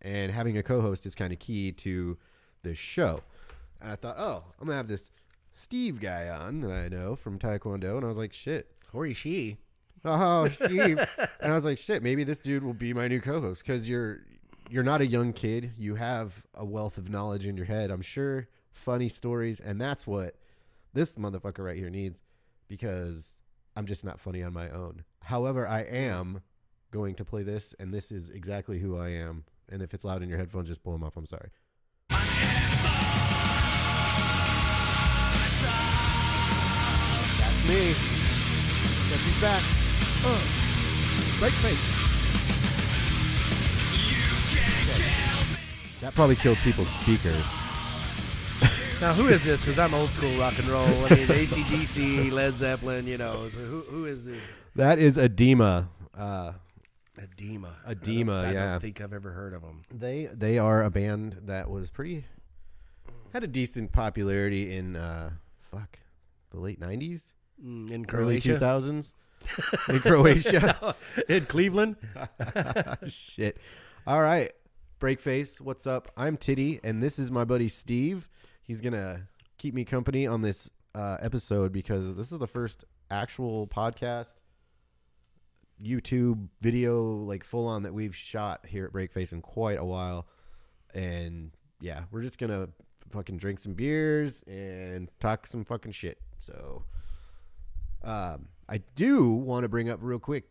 and having a co-host is kind of key to this show. And I thought, oh, I'm going to have this Steve guy on that I know from Taekwondo. And I was like, shit. Horishi. Oh, Steve. And I was like, shit, maybe this dude will be my new co-host because you're not a young kid. You have a wealth of knowledge in your head. I'm sure funny stories. And that's what this motherfucker right here needs because I'm just not funny on my own. However, I am going to play this, and this is exactly who I am. And if it's loud in your headphones, just pull them off. I'm sorry. That's me. Guess he's back. Break face. That probably killed people's speakers. Now, who is this? Because I'm old school rock and roll. I mean, AC/DC, Led Zeppelin, you know. So who is this? That is Edema. Edema. Edema, yeah. I don't think I've ever heard of them. They are a band that was had a decent popularity in the late 90s? In Croatia? Early 2000s? In Croatia? In Cleveland? Shit. All right. Breakface, what's up? I'm Titty, and this is my buddy Steve. He's going to keep me company on this episode because this is the first actual podcast, YouTube video, like full on that we've shot here at Breakface in quite a while. And yeah, we're just going to fucking drink some beers and talk some fucking shit. So I do want to bring up real quick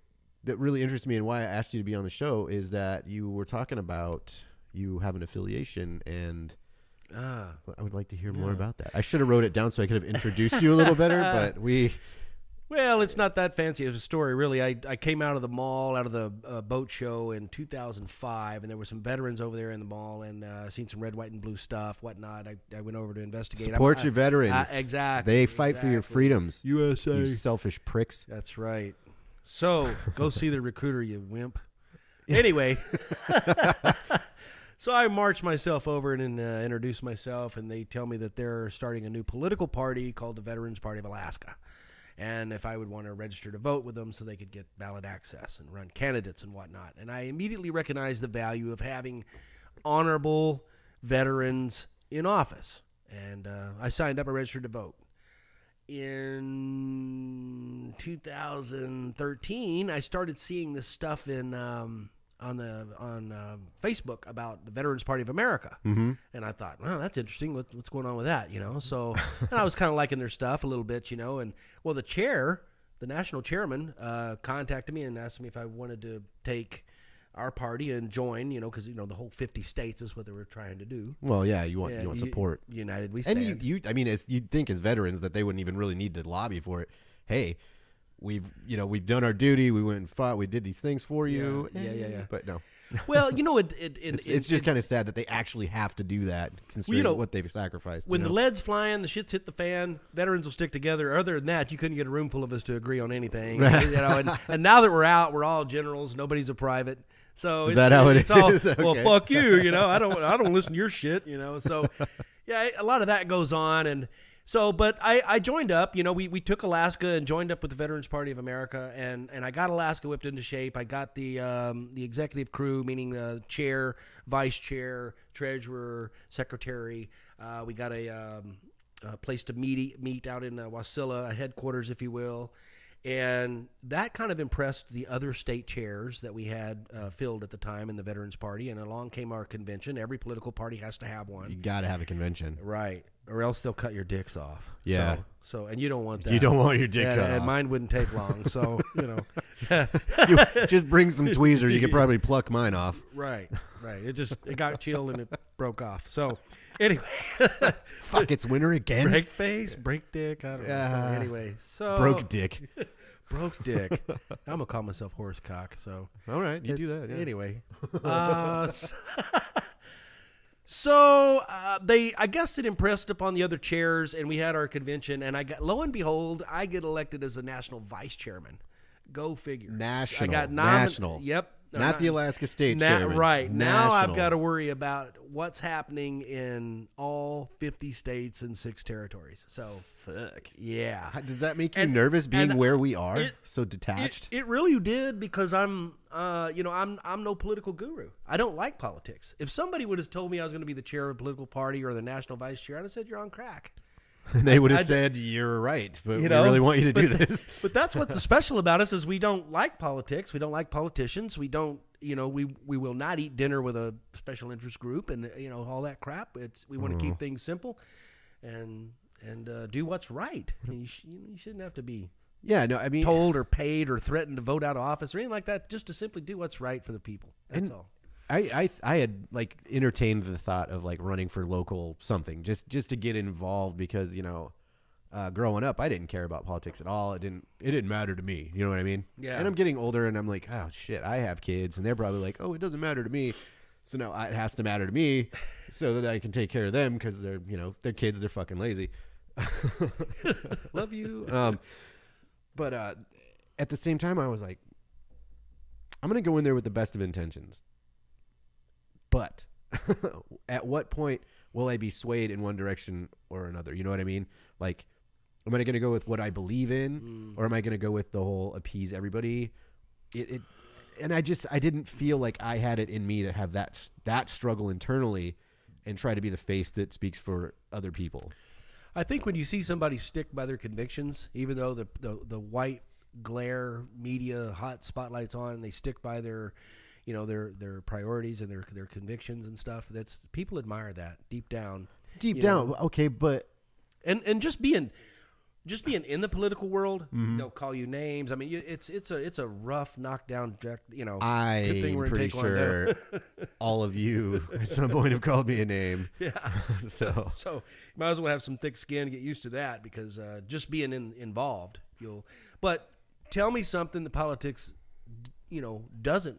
that really interests me and why I asked you to be on the show is that you were talking about you have an affiliation, and I would like to hear more about that. I should have wrote it down so I could have introduced you a little better, but Well, it's not that fancy of a story, really. I came out of the mall, out of the boat show in 2005, and there were some veterans over there in the mall, and seen some red, white, and blue stuff, whatnot. I went over to investigate. Support your veterans. Exactly. They fight for your freedoms. USA. You selfish pricks. That's right. So go see the recruiter, you wimp. Anyway, so I marched myself over and introduced myself, and they tell me that they're starting a new political party called the Veterans Party of Alaska. And if I would want to register to vote with them so they could get ballot access and run candidates and whatnot. And I immediately recognized the value of having honorable veterans in office. And I signed up and registered to vote. In 2013, I started seeing this stuff on Facebook about the Veterans Party of America, and I thought, well, that's interesting. What's going on with that, you know? So, and I was kind of liking their stuff a little bit, you know. And well, the national chairman, contacted me and asked me if I wanted to take our party and join, you know, because the whole 50 states is what they were trying to do. Well, yeah, you want support. United we stand. And I mean, you'd think as veterans that they wouldn't even really need to lobby for it. Hey, we've done our duty. We went and fought. We did these things for you. Yeah. But no. Well, it's just kind of sad that they actually have to do that, considering what they've sacrificed. When the lead's flying, the shit's hit the fan. Veterans will stick together. Other than that, you couldn't get a room full of us to agree on anything. And now that we're out, we're all generals. Nobody's a private. So is that how it is? All, okay. Well, fuck you. I don't listen to your shit. So yeah, a lot of that goes on, and. So, but I joined up, we took Alaska and joined up with the Veterans Party of America, and I got Alaska whipped into shape. I got the executive crew, meaning the chair, vice chair, treasurer, secretary. We got a place to meet out in Wasilla, a headquarters, if you will. And that kind of impressed the other state chairs that we had filled at the time in the Veterans Party. And along came our convention. Every political party has to have one. You got to have a convention. Right. Or else they'll cut your dicks off. Yeah. So and you don't want that. You don't want your dick cut off. And mine wouldn't take long. So, You just bring some tweezers. You could probably pluck mine off. Right. It got chilled and it broke off. So anyway. Fuck, it's winter again. Break face, break dick. I don't know. So anyway. Broke dick. Broke dick. I'm going to call myself horse cock. So. All right. You do that. Yeah. Anyway. So I guess it impressed upon the other chairs, and we had our convention, and lo and behold, I get elected as the national vice chairman. Go figure. National. I got National. Yep. No, Not the Alaska State Chairman. Right. Now I've National. got to worry about what's happening in all 50 states and 6 territories. So, Fuck. yeah. Does that make you nervous being where we are? So detached? It really did, because I'm no political guru. I don't like politics. If somebody would have told me I was going to be the chair of a political party or the national vice chair, I'd have said, you're on crack. They would have said, you're right, but we really want you to do this. But that's what's the special about us is we don't like politics. We don't like politicians. We don't, we will not eat dinner with a special interest group and, all that crap. We want to keep things simple and do what's right. You shouldn't have to be told or paid or threatened to vote out of office or anything like that, just to simply do what's right for the people. That's all. I had entertained the thought of running for local something just to get involved because growing up I didn't care about politics at all. It didn't matter to me. You know what I mean? Yeah. And I'm getting older and I'm like, oh shit, I have kids and they're probably like, oh, it doesn't matter to me. So now it has to matter to me so that I can take care of them because they're they're kids. They're fucking lazy. Love you. But at the same time I was like, I'm gonna go in there with the best of intentions. But at what point will I be swayed in one direction or another? You know what I mean? Like, am I going to go with what I believe in, or am I going to go with the whole appease everybody? And I didn't feel like I had it in me to have that struggle internally and try to be the face that speaks for other people. I think when you see somebody stick by their convictions, even though the white glare media hot spotlight's on, they stick by their their priorities and their convictions and stuff. That's people admire that deep down. Okay, but and just being in the political world, they'll call you names. I mean, it's a rough knockdown. I'm pretty sure all of you at some point have called me a name. Yeah. so you might as well have some thick skin to get used to that because just being involved, But tell me something that politics, doesn't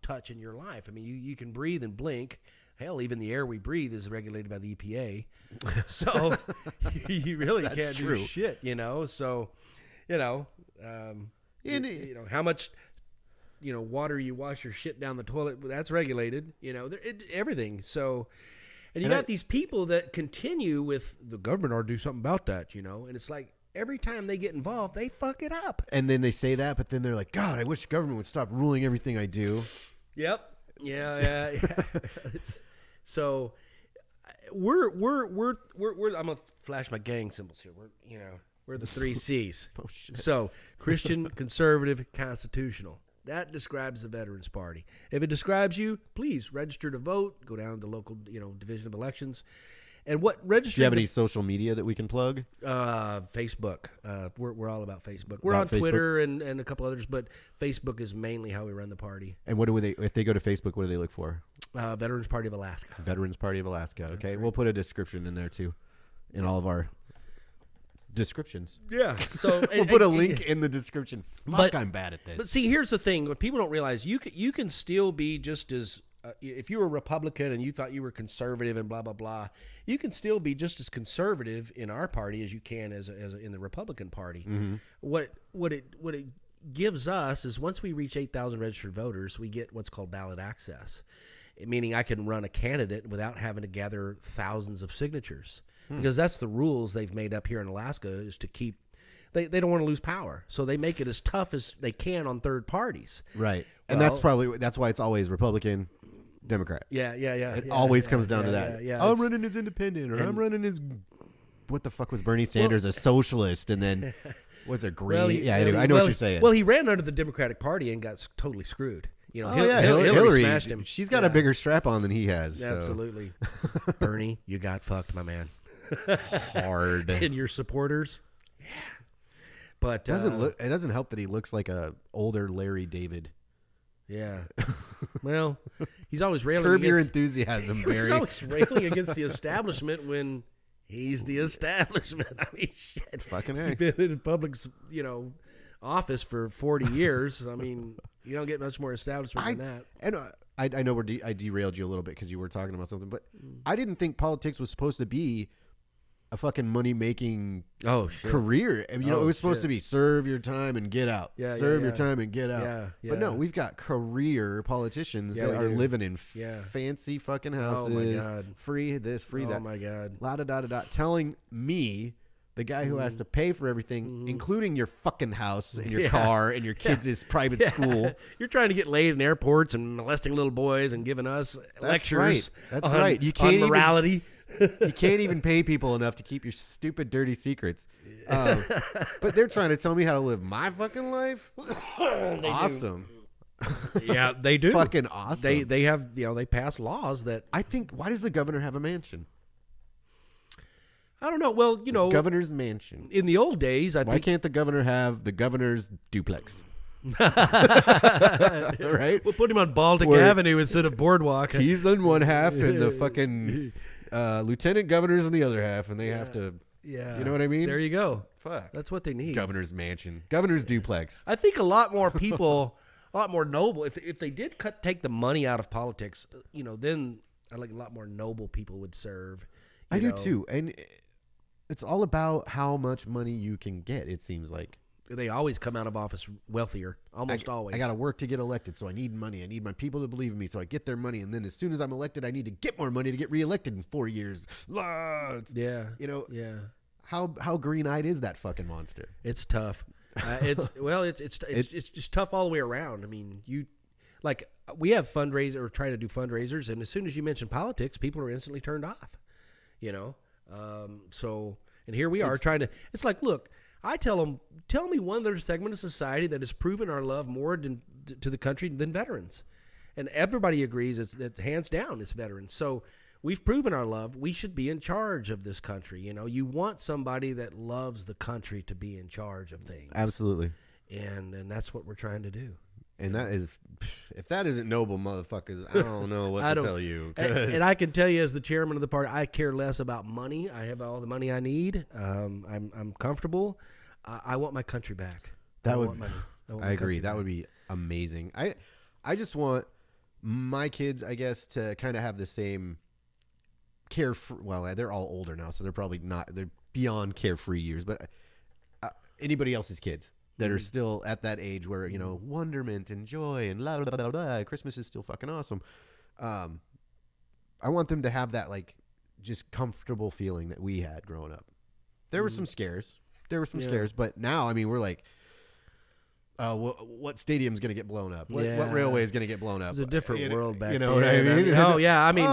touch in your life. I mean, you can breathe and blink. Hell, even the air we breathe is regulated by the EPA. So you really can't do shit, So, how much, water you wash your shit down the toilet, that's regulated, everything. So, and you got these people that continue with the government ought to do something about that, and it's like, every time they get involved, they fuck it up. And then they say that, but then they're like, God, I wish the government would stop ruling everything I do. Yep. Yeah. So we're I'm gonna flash my gang symbols here. We're the 3 C's. Oh shit. So Christian, conservative, constitutional. That describes the Veterans Party. If it describes you, please register to vote. Go down to the local, division of elections. And what register? Do you have any social media that we can plug? Facebook. We're all about Facebook. We're on Facebook? Twitter and a couple others, but Facebook is mainly how we run the party. And if they go to Facebook, what do they look for? Veterans Party of Alaska. Veterans Party of Alaska. Okay, right. We'll put a description in there too, in all of our descriptions. Yeah. So we'll put a link in the description. I'm bad at this. But see, here's the thing: what people don't realize, you can still be just as if you were a Republican and you thought you were conservative and blah blah blah, you can still be just as conservative in our party as you can as in the Republican Party. Mm-hmm. What it gives us is once we reach 8,000 registered voters, we get what's called ballot access, meaning I can run a candidate without having to gather thousands of signatures because that's the rules they've made up here in Alaska is to keep. They don't want to lose power, so they make it as tough as they can on third parties. Right, and that's why it's always Republican. Democrat. Yeah. It always comes down to that. Yeah, I'm running as independent, or I'm running as what the fuck was Bernie Sanders, a socialist, and then was a green. Anyway, I know what you're saying. Well, he ran under the Democratic Party and got totally screwed. Hillary smashed him. She's got a bigger strap on than he has. Yeah, so. Absolutely. Bernie, you got fucked, my man. Hard. And your supporters. Yeah. But it doesn't help that he looks like a older Larry David. Yeah. Well, he's always railing Curb your enthusiasm, Barry. He's always railing against the establishment when he's the establishment. I mean, shit. Fucking A. He's been in public, office for 40 years. I mean, you don't get much more establishment than that. And I know I derailed you a little bit because you were talking about something, but I didn't think politics was supposed to be a fucking money making Oh shit. career. And, you know, Oh, it was supposed shit. to be serve your time and get out. Serve your time and get out. Yeah, But no, we've got career politicians Yeah, that we are do. living in Yeah. fancy fucking Oh houses. my God. Free this, free that. Oh my God. La da da da da. Telling me, the guy who has to pay for everything, including your fucking house and your car and your kids' private school. You're trying to get laid in airports and molesting little boys and giving us lectures. Right. That's on, right. You on can't even- morality. You can't even pay people enough to keep your stupid, dirty secrets. But they're trying to tell me how to live my fucking life. Awesome. Yeah, they do. Fucking awesome. They have, you know, they pass laws that I think, why does the governor have a mansion? I don't know. Well, you know, Governor's mansion. in the old days, I Why think can't the governor have the governor's duplex? Right? we'll put him on Baltic Where- Avenue instead of Boardwalk. He's in one half, and the fucking lieutenant governor's in the other half, and they have to. Yeah, You know what I mean? There you go. Fuck. That's what they need. Governor's mansion. Governor's duplex. I think a lot more people, a lot more noble. If they did take the money out of politics, you know, then I think a lot more noble people would serve. I you do know. too, and it's all about how much money you can get. It seems like They always come out of office wealthier, almost always. I got to work to get elected, so I need money. I need my people to believe in me, so I get their money, and then as soon as I'm elected, I need to get more money to get reelected in 4 years. Yeah, You know, yeah. how green-eyed is that fucking monster? It's tough. It's just tough all the way around. I mean, we have fundraisers or try to do fundraisers, and as soon as you mention politics, people are instantly turned off. You know, and here we are trying to. It's like, look, I tell them, tell me one other segment of society that has proven our love more to the country than veterans, and everybody agrees that hands down it's veterans. So we've proven our love. We should be in charge of this country. You know, you want somebody that loves the country to be in charge of things. Absolutely. And that's what we're trying to do. And that is, if that isn't noble, motherfuckers, I don't know what to tell you. And I can tell you, as the chairman of the party, I care less about money. I have all the money I need. I'm comfortable. I want my country back. I agree. That would be amazing. I just want my kids, I guess, to kind of have the same carefree. Well, they're all older now, so they're probably not. They're beyond carefree years, but anybody else's kids that are still at that age where, you know, wonderment and joy and la la la la, Christmas is still fucking awesome. I want them to have that, like, just comfortable feeling that we had growing up. There were some scares. But now, I mean, we're like, what stadium's going to get blown up? What railway is going to get blown up? It was a different world back then. You know what I mean? Oh, yeah. I mean,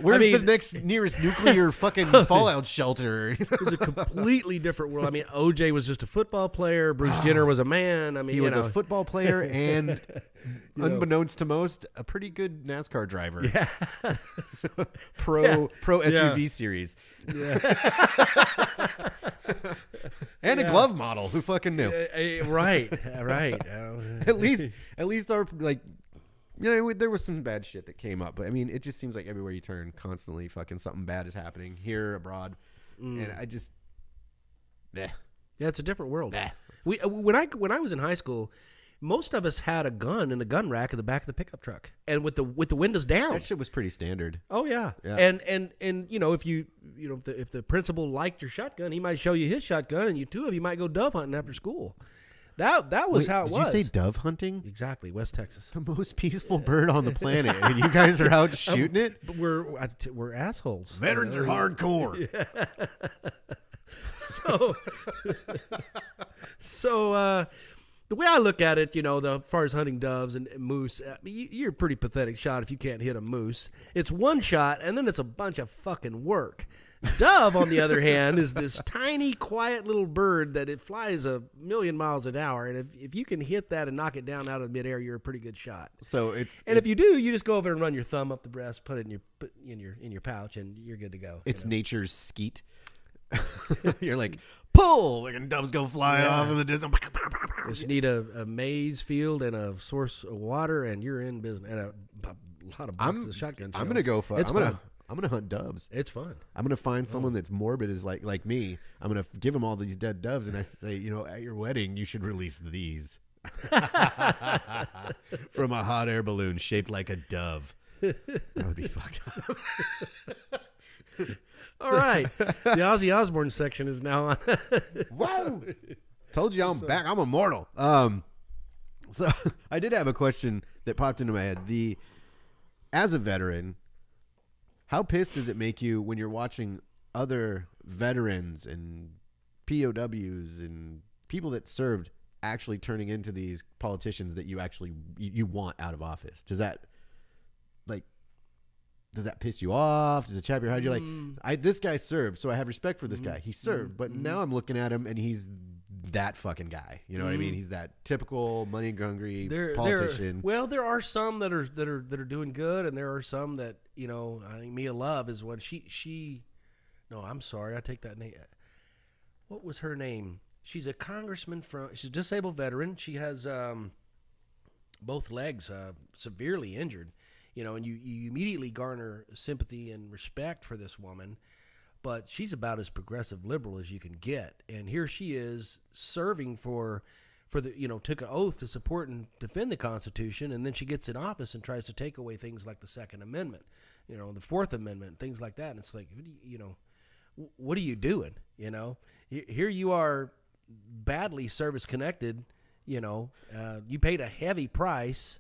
where's the nearest nuclear fucking fallout shelter? It was a completely different world. I mean, OJ was just a football player. Bruce Jenner was a man. I mean, he was a football player and, unbeknownst to most, a pretty good NASCAR driver. Yeah. Pro SUV series. Yeah. And a glove model. Who fucking knew? Right. At least our, like, you know, there was some bad shit that came up, but I mean, it just seems like everywhere you turn, constantly fucking something bad is happening here, abroad, and I just, yeah, it's a different world. When I was in high school, most of us had a gun in the gun rack in the back of the pickup truck, and with the windows down. That shit was pretty standard. Oh yeah. And you know, if if the principal liked your shotgun, he might show you his shotgun, and you might go dove hunting after school. That was how it was. Did you say dove hunting? Exactly, West Texas. The most peaceful bird on the planet, and you guys are out shooting it. But we're assholes. Veterans are hardcore. So the way I look at it, you know, as far as hunting doves and moose, you're a pretty pathetic shot if you can't hit a moose. It's one shot, and then it's a bunch of fucking work. Dove, on the other hand, is this tiny, quiet little bird that it flies 1,000,000 miles an hour, and if you can hit that and knock it down out of midair, you're a pretty good shot. So if you do, you just go over and run your thumb up the breast, put it in your pouch, and you're good to go. It's nature's skeet. You're like, pull, and doves go flying off in the distance. Just need a maize field and a source of water, and you're in business. And a lot of boxes of shotgun shells. I'm gonna go for. I'm gonna hunt doves. It's fun. I'm gonna find someone that's morbid as like me. I'm gonna give them all these dead doves, and I say, you know, at your wedding, you should release these from a hot air balloon shaped like a dove. That would be fucked up. All right. The Ozzy Osbourne section is now on. Whoa! Told you I'm back. I'm immortal. So I did have a question that popped into my head. As a veteran, how pissed does it make you when you're watching other veterans and POWs and people that served actually turning into these politicians that you actually you want out of office? Does that piss you off? Does it chap your head? You're like, this guy served, so I have respect for this guy. He served, but now I'm looking at him and he's that fucking guy. You know what I mean? He's that typical money hungry politician. There are some that are doing good, and there are some that, you know, I think Mia Love is one. No, I'm sorry, I take that name. What was her name? She's a congressman she's a disabled veteran. She has both legs severely injured, you know, and you immediately garner sympathy and respect for this woman. But she's about as progressive liberal as you can get. And here she is serving for the, you know, took an oath to support and defend the Constitution. And then she gets in office and tries to take away things like the Second Amendment, you know, the Fourth Amendment, things like that. And it's like, what are you doing? You know, here you are badly service connected, you know, you paid a heavy price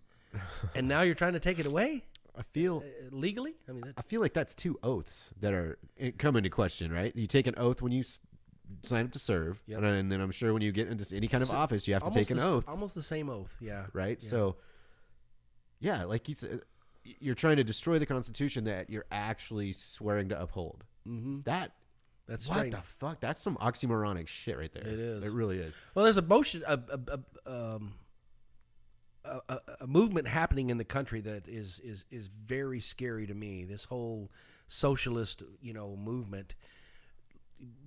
and now you're trying to take it away. I feel legally. I feel like that's two oaths that are come into question, right? You take an oath when you sign up to serve, and then I'm sure when you get into any kind of office, you have to take an oath. Almost the same oath, yeah. Right. Yeah. So, yeah, like you said, you're trying to destroy the Constitution that you're actually swearing to uphold. Mm-hmm. That's what strange. the fuck? That's some oxymoronic shit right there. It is. It really is. Well, there's a movement happening in the country that is very scary to me. This whole socialist, you know, movement,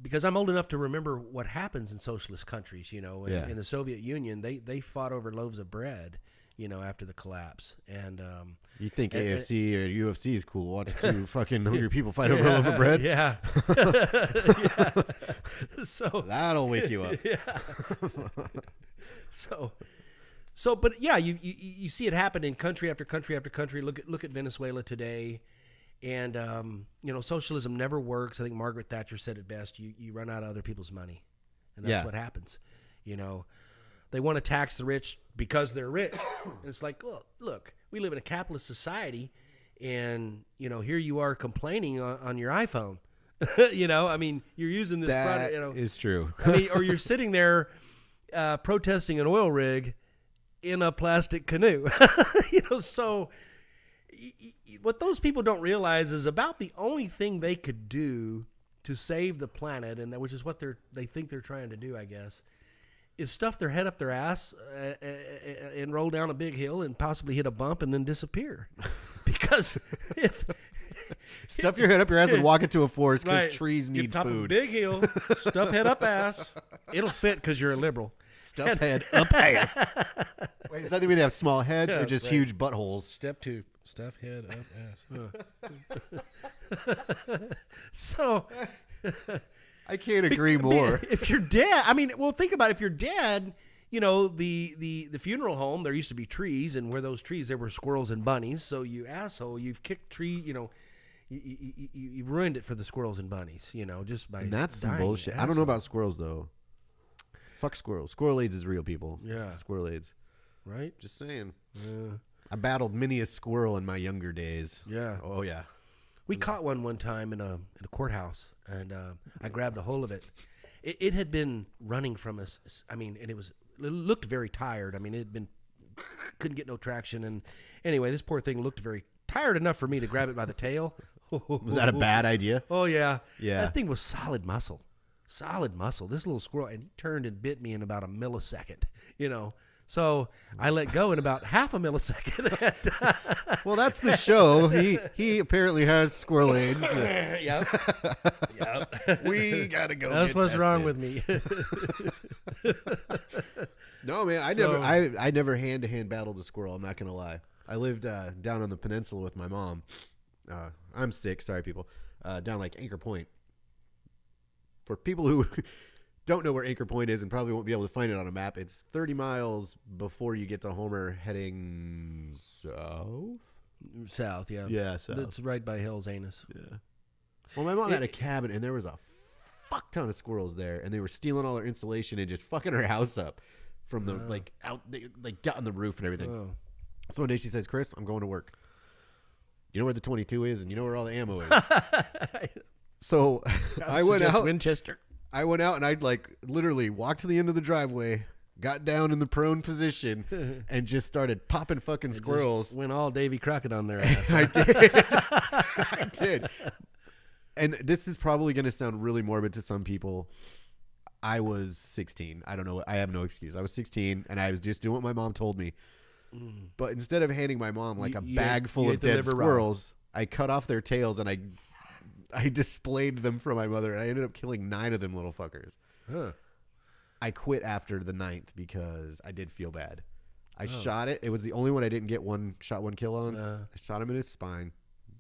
because I'm old enough to remember what happens in socialist countries. You know, in the Soviet Union, they fought over loaves of bread, you know, after the collapse. And you think AFC or UFC is cool? Watch two fucking hungry people fight over a loaf of bread. Yeah. Yeah. So that'll wake you up. Yeah. So, but yeah, you see it happen in country after country after country. Look at Venezuela today, and you know, socialism never works. I think Margaret Thatcher said it best: you run out of other people's money, and that's what happens. You know, they want to tax the rich because they're rich. And it's like, well, look, we live in a capitalist society, and you know, here you are complaining on your iPhone. You know, I mean, you're using this product. You know, is true. I mean, or you're sitting there protesting an oil rig in a plastic canoe. You know, so what those people don't realize is about the only thing they could do to save the planet, and which is what they think they're trying to do, I guess, is stuff their head up their ass and roll down a big hill and possibly hit a bump and then disappear. Because stuff your head up your ass and walk into a forest because right, trees need top food. Of a big hill, stuff head up ass. It'll fit because you're a liberal. Stuff head up ass. Wait, does that mean they have small heads or just huge buttholes? Step 2, stuff head up ass. So I can't agree more. If you're dead, I mean, well, think about it. If you're dead, you know, the funeral home, there used to be trees, and where those trees, there were squirrels and bunnies. So you asshole, you've kicked tree, you know, you've ruined it for the squirrels and bunnies, you know, just by that's dying, some bullshit. asshole. I don't know about squirrels though. Fuck squirrels. Squirrel AIDS is real, people. Yeah. Squirrel AIDS. Right? Just saying. Yeah. I battled many a squirrel in my younger days. Yeah. Oh, yeah. We caught one time in a courthouse, and I grabbed a hold of it. It had been running from us. I mean, and it looked very tired. I mean, it had been, couldn't get no traction. And anyway, this poor thing looked very tired enough for me to grab it by the tail. Was that a bad idea? Oh, yeah. Yeah. That thing was solid muscle. This little squirrel, and he turned and bit me in about a millisecond, you know. So I let go in about half a millisecond. Well, that's the show. He apparently has squirrel AIDS. Yep. We gotta go. That's what's tested. wrong with me. No, man, I never hand-to-hand battled a squirrel. I'm not gonna lie. I lived down on the peninsula with my mom. I'm sick. Sorry, people. Down like Anchor Point. For people who don't know where Anchor Point is and probably won't be able to find it on a map, it's 30 miles before you get to Homer, heading south. South, yeah. Yeah, south. It's right by Hell's Anus. Yeah. Well, my mom had a cabin, and there was a fuck ton of squirrels there, and they were stealing all her insulation and just fucking her house up from the they got on the roof and everything. Oh. So one day she says, "Chris, I'm going to work. You know where the 22 is, and you know where all the ammo is." So I went out. Winchester. I went out, and I'd literally walk to the end of the driveway, got down in the prone position, and just started popping fucking squirrels. Went all Davy Crockett on their ass. I did. I did. And this is probably going to sound really morbid to some people. I was 16. I don't know. I have no excuse. I was 16, and I was just doing what my mom told me. But instead of handing my mom a bag full of dead squirrels, I cut off their tails, and I displayed them for my mother, and I ended up killing 9 of them little fuckers. Huh. I quit after the 9th because I did feel bad. I shot it. It was the only one I didn't get one kill on. I shot him in his spine.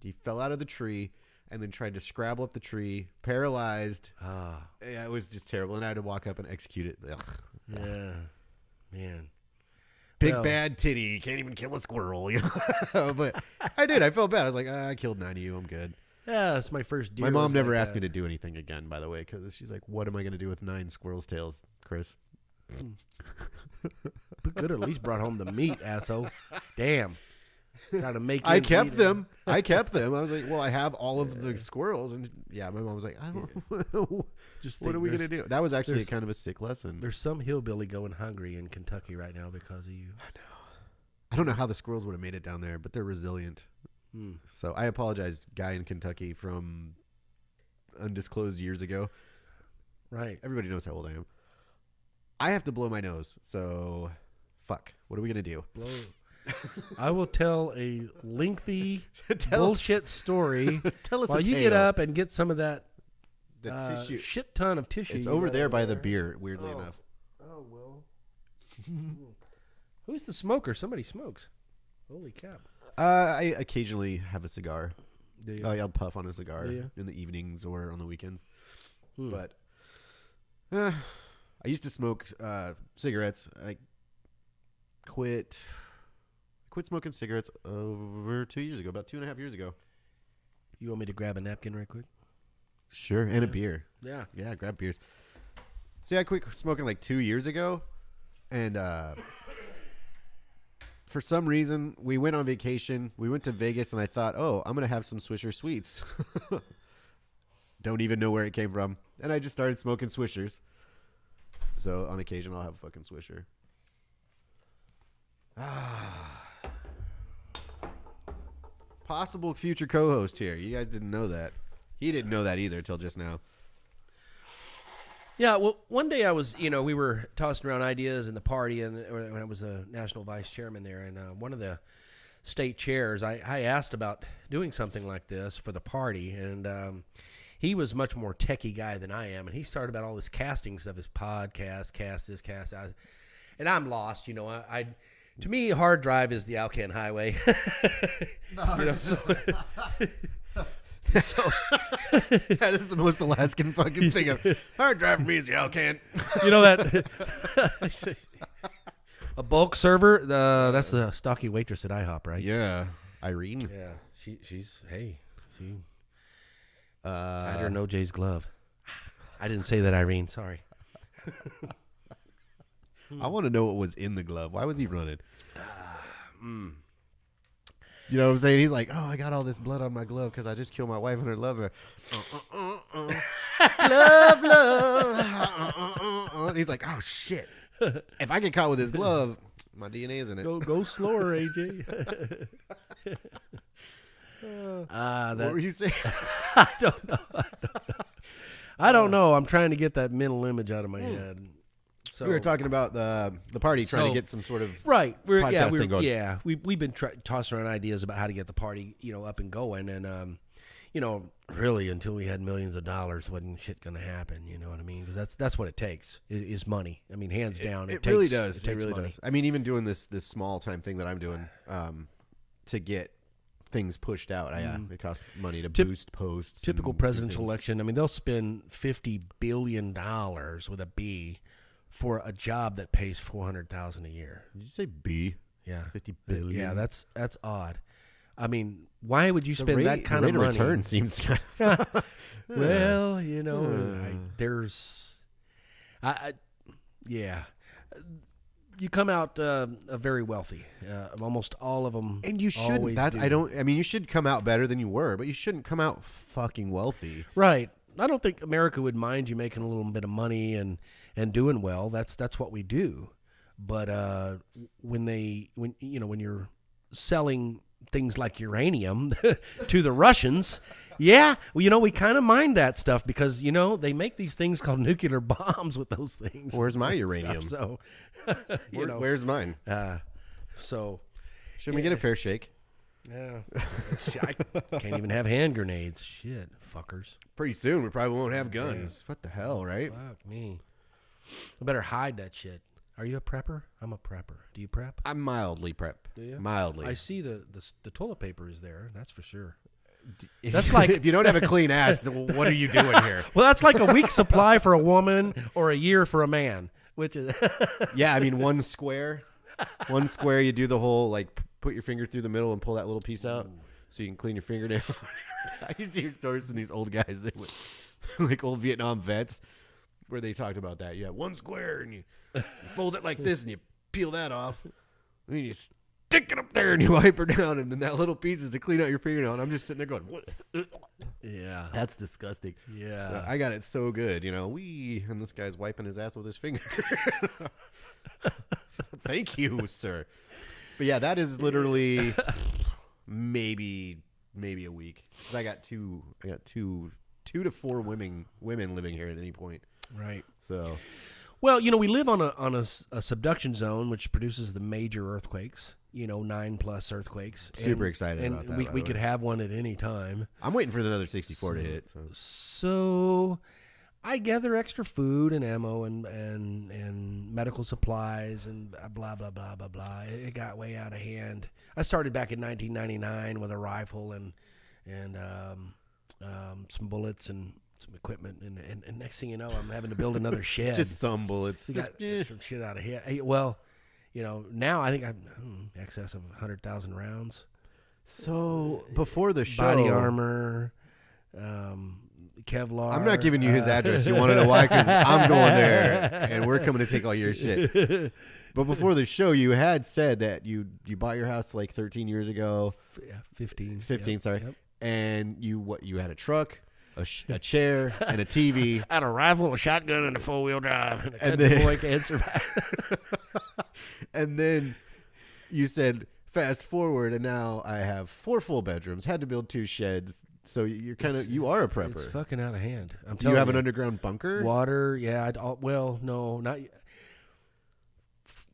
He fell out of the tree and then tried to scrabble up the tree, paralyzed. Yeah, it was just terrible. And I had to walk up and execute it. Ugh. Yeah, man. Big bad titty. Can't even kill a squirrel. But I did. I felt bad. I was like, I killed 9 of you. I'm good. Yeah, that's my first deer. My mom never asked me to do anything again, by the way, because she's like, what am I going to do with 9 squirrels' tails, Chris? But could have at least brought home the meat, asshole. Damn. Trying to make I kept them. I was like, well, I have all of the squirrels. And yeah, my mom was like, I don't know. Just what are we going to do? That was actually kind of a sick lesson. There's some hillbilly going hungry in Kentucky right now because of you. I know. I don't know how the squirrels would have made it down there, but they're resilient. So I apologize, guy in Kentucky from undisclosed years ago. Right. Everybody knows how old I am. I have to blow my nose, so fuck. What are we going to do? I will tell a lengthy bullshit story Tell us while you get up and get some of that tissue. shit ton of tissue. It's over there by the beer, weirdly enough. Oh, well. Who's the smoker? Somebody smokes. Holy cow. I occasionally have a cigar. Do you? I'll puff on a cigar in the evenings or on the weekends. But I used to smoke cigarettes. I quit smoking cigarettes over 2 years ago, about 2.5 years ago. You want me to grab a napkin right quick? Sure, and a beer. Yeah. Yeah, grab beers. See, I quit smoking 2 years ago, and for some reason, we went on vacation. We went to Vegas, and I thought, oh, I'm going to have some Swisher Sweets. Don't even know where it came from. And I just started smoking Swishers. So on occasion, I'll have a fucking Swisher. Possible future co-host here. You guys didn't know that. He didn't know that either till just now. Yeah, well, one day I was, we were tossing around ideas in the party, and when I was a national vice chairman there, and one of the state chairs, I asked about doing something like this for the party, and he was much more techie guy than I am, and he started about all this casting stuff, his podcast, cast this, cast that, and I'm lost, to me, hard drive is the Alcan Highway. So that is the most Alaskan fucking thing ever. Hard drive for me is the Alcan. You know that a bulk server. That's the stocky waitress at IHOP, right? Yeah, Irene. Yeah, she's I had her in OJ's glove. I didn't say that, Irene. Sorry. I want to know what was in the glove. Why was he running? You know what I'm saying? He's like, oh, I got all this blood on my glove because I just killed my wife and her lover. Love. And he's like, oh, shit. If I get caught with this glove, my DNA is in it. Go slower, AJ. What were you saying? I don't know. I'm trying to get that mental image out of my head. So, we were talking about the party, trying to get some sort of right. Podcast thing going. Yeah, we've been tossing around ideas about how to get the party, up and going, and really until we had millions of dollars, wasn't shit going to happen. You know what I mean? Because that's what it takes is money. I mean, hands down, it really takes, does. It takes money. Does. I mean, even doing this small time thing that I'm doing to get things pushed out, it costs money to boost posts. Typical presidential election. I mean, they'll spend $50 billion with a B for a job that pays $400,000 a year. Did you say B? Yeah, 50 billion. Yeah, that's odd. I mean, why would you spend that kind the of rate money? Return seems kind of Well, you know, yeah. You come out very wealthy. Almost all of them. and you shouldn't. I mean, you should come out better than you were, but you shouldn't come out fucking wealthy. Right. I don't think America would mind you making a little bit of money and doing well. That's what we do. But when you're selling things like uranium to the Russians, yeah, well, we kind of mind that stuff because they make these things called nuclear bombs with those things. Where's my uranium? So, where's mine? So, Shouldn't we get a fair shake? yeah, I can't even have hand grenades. Shit, fuckers. Pretty soon, we probably won't have guns. What the hell, right? Fuck me. I better hide that shit. Are you a prepper? I'm a prepper. Do you prep? I'm mildly prep. Do you? Mildly. I see the toilet paper is there. That's for sure. That's like if you don't have a clean ass, what are you doing here? Well, that's like a week's supply for a woman or a year for a man. Which is yeah, I mean one square. You do the whole put your finger through the middle and pull that little piece out so you can clean your fingernail. I used to hear stories from these old guys that would, like old Vietnam vets, where they talked about that. You have one square and you fold it like this and you peel that off. And you stick it up there and you wipe her down, and then that little piece is to clean out your fingernail. And I'm just sitting there going, what? yeah, That's disgusting. yeah. I got it so good, and this guy's wiping his ass with his finger. Thank you, sir. But yeah, that is literally maybe a week, because I got two to four women living here at any point. Right. So, well, we live on a subduction zone which produces the major earthquakes. 9+ earthquakes. Super excited about that. We could have one at any time. I'm waiting for another 64 to hit. So I gather extra food and ammo and medical supplies and blah blah blah blah blah. It got way out of hand. I started back in 1999 with a rifle and some bullets and some equipment, and next thing you know, I'm having to build another shed. Just some bullets. Got some shit out of here. Well, now I think I'm excess of 100,000 rounds. So before the show, Body armor, Kevlar. I'm not giving you his address. You want to know why? Because I'm going there, and we're coming to take all your shit. But before the show, you had said that you bought your house like 13 years ago. Yeah, 15. 15, Yep, sorry. yep. And you had a truck, a chair, and a TV. I had a rifle, a shotgun, and a 4-wheel drive. And a And country then- boy can't survive. And then you said, fast forward, and now I have 4 full bedrooms. Had to build 2 sheds. So you are a prepper. It's fucking out of hand. I'm Do telling you have an underground bunker? water? Yeah. Well, no, not yet.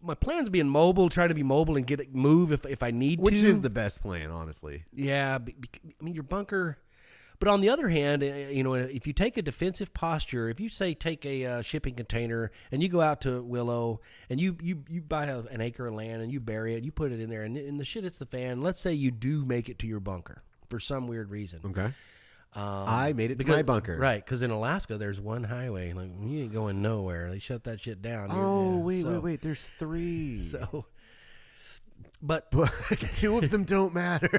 My plan's being mobile, trying to be mobile and move if I need to. Which is the best plan, honestly. Yeah, I mean your bunker. But on the other hand, if you take a defensive posture, if you say take a shipping container and you go out to Willow and you buy an acre of land and you bury it, you put it in there, and the shit hits the fan. Let's say you do make it to your bunker for some weird reason. Okay. I made it to my bunker. Right, because in Alaska there's one highway. Like you ain't going nowhere. They shut that shit down. Oh, wait. There's 3. So, but 2 of them don't matter.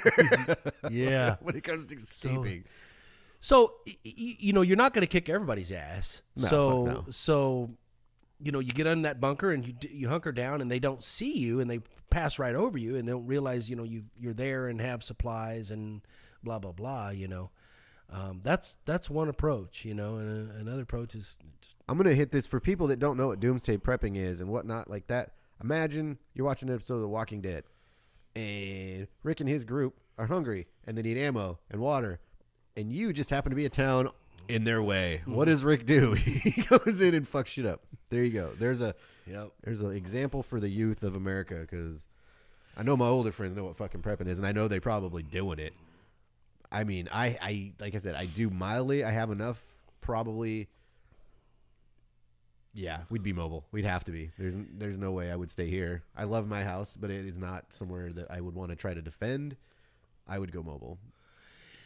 yeah, when it comes to escaping. So you're not going to kick everybody's ass. No, so fuck no. so you get in that bunker and you hunker down and they don't see you and they pass right over you and they don't realize you're there and have supplies and blah blah blah. That's one approach. And another approach is I'm gonna hit this for people that don't know what doomsday prepping is and whatnot like that. Imagine you're watching an episode of The Walking Dead, and Rick and his group are hungry and they need ammo and water, and you just happen to be a town in their way. What does Rick do? He goes in and fucks shit up. There you go. There's an example for the youth of America, because I know my older friends know what fucking prepping is, and I know they're probably doing it. I mean, I like I said, I do mildly. I have enough, probably. Yeah, we'd be mobile. We'd have to be. There's no way I would stay here. I love my house, but it is not somewhere that I would want to try to defend. I would go mobile.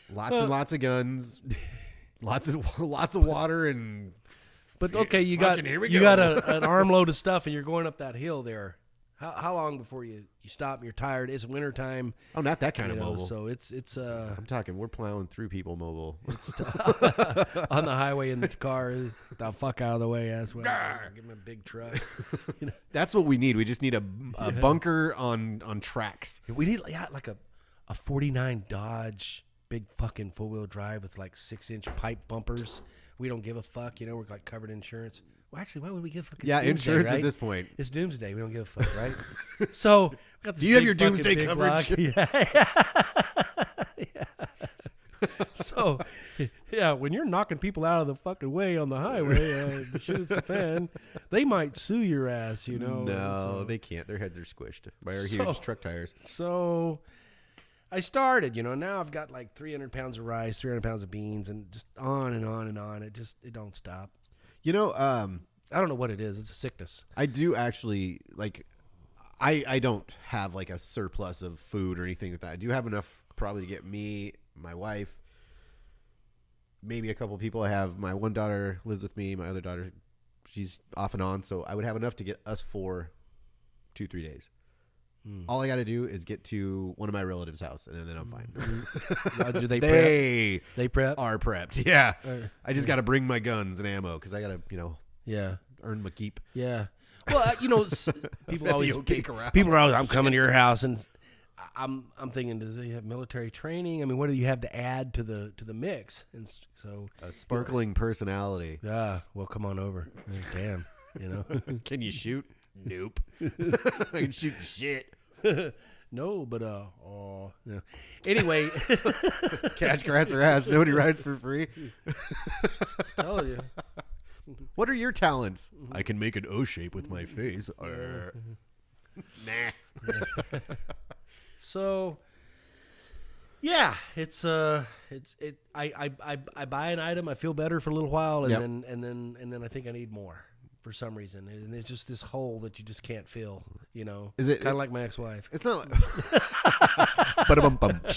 Lots and lots of guns, lots of water, and. But okay, you got here we you go. got an armload of stuff, and you're going up that hill there. How long before you stop and you're tired? It's wintertime. Oh, not that kind of mobile. So it's I'm talking, we're plowing through people mobile. on the highway in the car. The fuck out of the way, as well. Give me a big truck. That's what we need. We just need a bunker on tracks. We need like a 49 Dodge, big fucking 4-wheel drive with like 6-inch pipe bumpers. We don't give a fuck. We're like covered in insurance. Well, actually, why would we give a fuck? Yeah, insurance right? At this point. It's doomsday. We don't give a fuck, right? So, we got this do you have your doomsday coverage? Yeah. So, yeah, when you're knocking people out of the fucking way on the highway, shit hits the fan, they might sue your ass, No, so, they can't. Their heads are squished by our huge truck tires. So, I started, now I've got like 300 pounds of rice, 300 pounds of beans, and just on and on and on. It don't stop. I don't know what it is. It's a sickness. I do actually, I don't have like a surplus of food or anything like that. I do have enough probably to get me, my wife, maybe a couple people. I have my one daughter lives with me. My other daughter, she's off and on. So I would have enough to get us for 2-3 days. All I got to do is get to one of my relatives' house, and then I'm fine. Do they prep? They prep? Are prepped, yeah. I just got to bring my guns and ammo because I got to, earn my keep. Yeah. Well, people always people are always, I'm coming to your house, and I'm thinking, does he have military training? I mean, what do you have to add to the mix? And so a sparkling personality. Yeah. Well, come on over. Damn. Can you shoot? Nope. I can shoot the shit. No, but Anyway, catch grass or ass. Nobody rides for free. Tell you. What are your talents? I can make an O shape with my face. Nah. So, yeah, I buy an item, I feel better for a little while, and then I think I need more. For some reason, and it's just this hole that you just can't fill. Is it kind of like my ex-wife? It's not. But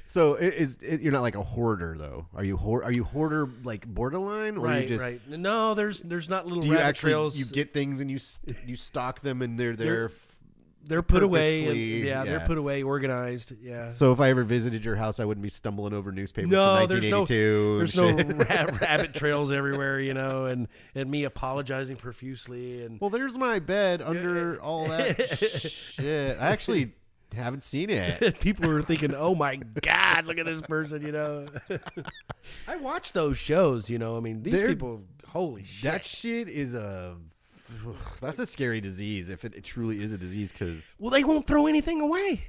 so you're not like a hoarder though? Are you hoarder like borderline, or right? you just Right. No, there's not little. Do you rabbit actually trails. You get things and you stock them and they're they're put away. They're put away, organized. Yeah. So if I ever visited your house, I wouldn't be stumbling over newspapers from 1982. There's no rabbit trails everywhere, and me apologizing profusely. And well, there's my bed under all that shit. I actually haven't seen it. People are thinking, "Oh my God, look at this person!" I watch those shows. I mean, these people, holy shit. That shit is that's a scary disease if it truly is a disease. Because they won't throw anything away.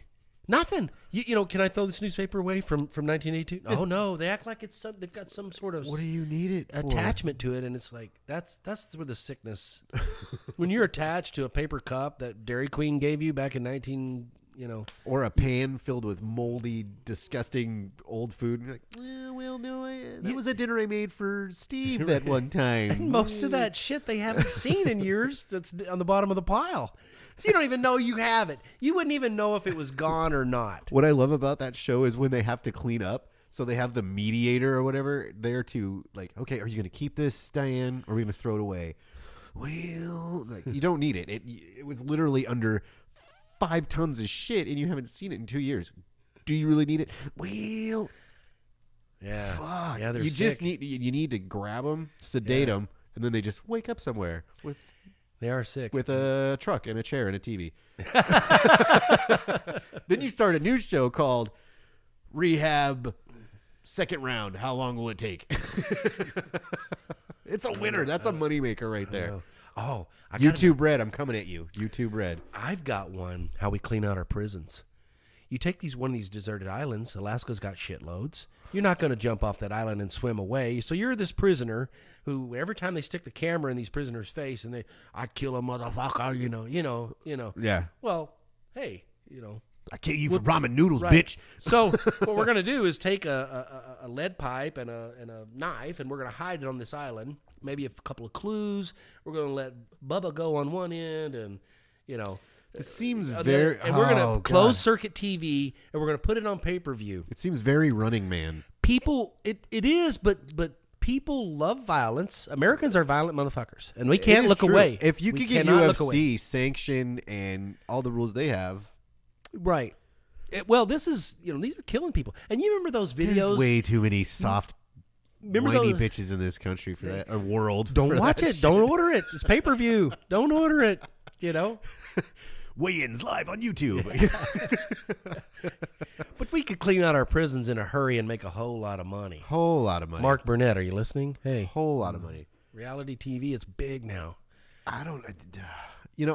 Nothing. Can I throw this newspaper away from 1982? Oh no, they act like it's they've got some sort of what do you need it attachment to it, and it's like that's where the sickness. When you're attached to a paper cup that Dairy Queen gave you back in 19. Or a pan filled with moldy, disgusting old food. And you're like, well, no, that was a dinner I made for Steve that one time. And most of that shit they haven't seen in years. That's on the bottom of the pile. So you don't even know you have it. You wouldn't even know if it was gone or not. What I love about that show is when they have to clean up. So they have the mediator or whatever there to like, okay, are you going to keep this, Diane, or are we going to throw it away? Well, you don't need it. It was literally under 5 tons of shit, and you haven't seen it in 2 years. Do you really need it? Well, yeah, fuck. Yeah, you just need to grab them, sedate them, and then they just wake up somewhere with. They are sick with a truck and a chair and a TV. Then you start a news show called Rehab Second Round. How long will it take? It's a winner. That's a moneymaker right there. Oh, YouTube Red, I'm coming at you. YouTube Red. I've got one. How we clean out our prisons. You take one of these deserted islands. Alaska's got shitloads. You're not going to jump off that island and swim away. So you're this prisoner who, every time they stick the camera in these prisoners' face, and I'd kill a motherfucker. Yeah. Well, hey, I kill you for ramen noodles, bitch. So what we're going to do is take a lead pipe and a knife, and we're going to hide it on this island. Maybe a couple of clues. We're going to let Bubba go on one end, and it seems very. And we're going to close circuit TV, and we're going to put it on pay-per-view. It seems very Running Man. People, it is, but people love violence. Americans are violent motherfuckers, and we can't is look true. away. If you We could get cannot look away. UFC sanctioned and all the rules they have, Right. Well, this is, these are killing people. And you remember those videos? there's way too many soft, Remember whiny those? bitches in this country for that, or world. Don't for watch that it. shit. Don't order it. It's pay-per-view. Don't order it. Weigh-ins live on YouTube. But we could clean out our prisons in a hurry and make a whole lot of money. Whole lot of money. Mark Burnett, are you listening? Hey, Whole lot of money. reality TV, it's big now. I don't.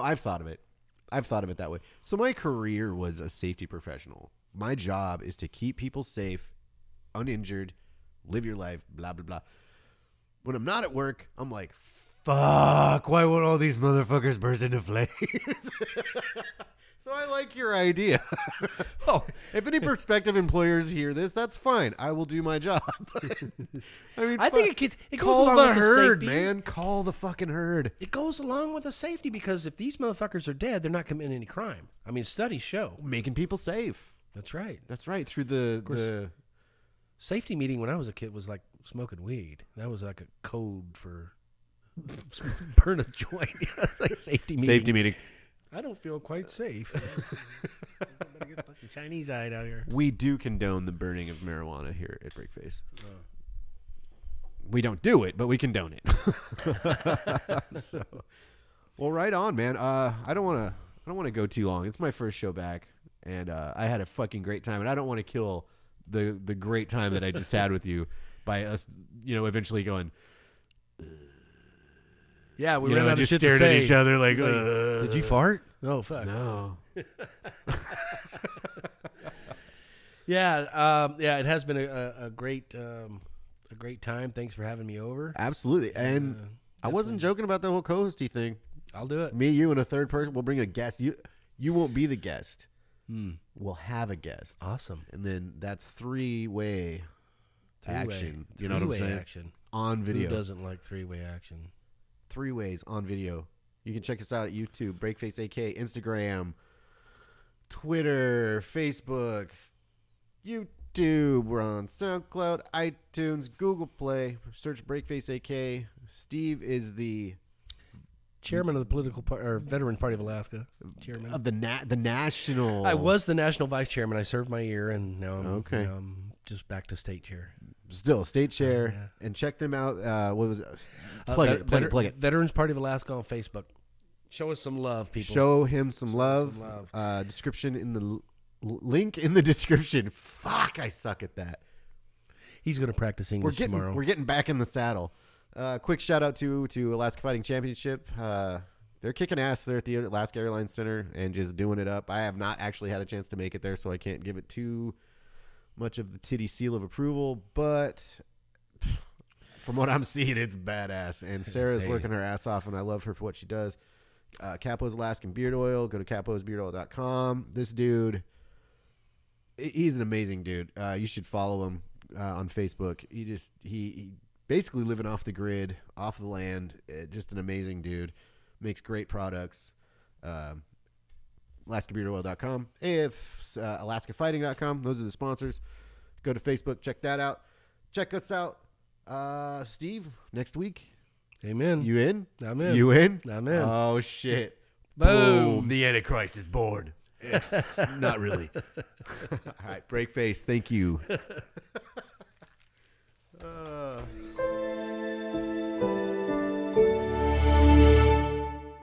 I've thought of it. I've thought of it that way. So my career was a safety professional. My job is to keep people safe, uninjured, live your life, blah, blah, blah. When I'm not at work, I'm like, fuck, why won't all these motherfuckers burst into flames? So I like your idea. Oh, If any prospective employers hear this, that's fine. I will do my job. I think it goes call along the with herd, the safety. man. Call the fucking herd. It goes along with the safety because if these motherfuckers are dead, they're not committing any crime. I mean, studies show. Making people safe. That's right. That's right. Through the Safety meeting when I was a kid was like smoking weed. That was like a code for burn a joint. It's like safety meeting. meeting. I don't feel quite safe. Better get fucking Chinese eyed out here. We do condone the burning of marijuana here at Breakface. We don't do it, but we condone it. So, well, right on, man. I don't want to go too long. It's my first show back, and I had a fucking great time, and I don't want to kill the great time that I just had with you by us, eventually going. Yeah, we ran out of just shit stared to at say. each other like, Did you fart? Oh fuck. No. Yeah, it has been a great time. Thanks for having me over. Absolutely, and I wasn't joking about the whole co-hosty thing. I'll do it. Me, you, and a third person. We'll bring a guest. You won't be the guest. We'll have a guest. Awesome. And then that's three-way action. Three-way. You know what I'm Three-way saying? action. On video. Who doesn't like three-way action? 3 ways on video. You can check us out at YouTube, Breakface AK, Instagram, Twitter, Facebook, YouTube. We're on SoundCloud, iTunes, Google Play. Search Breakface AK. Steve is the Chairman of the Veterans Party of Alaska. Chairman of the national. I was the national vice chairman. I served my year, and now I'm, Okay. now I'm just back to state chair. Still state chair, Yeah. and check them out. What was it? Plug it. Veterans Party of Alaska on Facebook. Show us some love, people. Show him some Show love. us some love. Description in the link in the description. Fuck, I suck at that. He's going to practice English tomorrow. We're getting back in the saddle. Quick shout out to Alaska Fighting Championship. They're kicking ass there at the Alaska Airlines Center and just doing it up. I have not actually had a chance to make it there, so I can't give it too much of the titty seal of approval, but from what I'm seeing, it's badass. And Sarah's working her ass off, and I love her for what she does. Capo's Alaskan Beard Oil. Go to caposbeardoil.com. This dude, he's an amazing dude. You should follow him on Facebook. He basically living off the grid, off the land. Just an amazing dude. Makes great products. AlaskaBeardOil.com. AlaskaFighting.com. Those are the sponsors. Go to Facebook. Check that out. Check us out. Steve, next week. Amen. You in? I'm in. You in? I'm in. Oh, shit. Boom. The Antichrist is born. It's not really. All right. Break face. Thank you.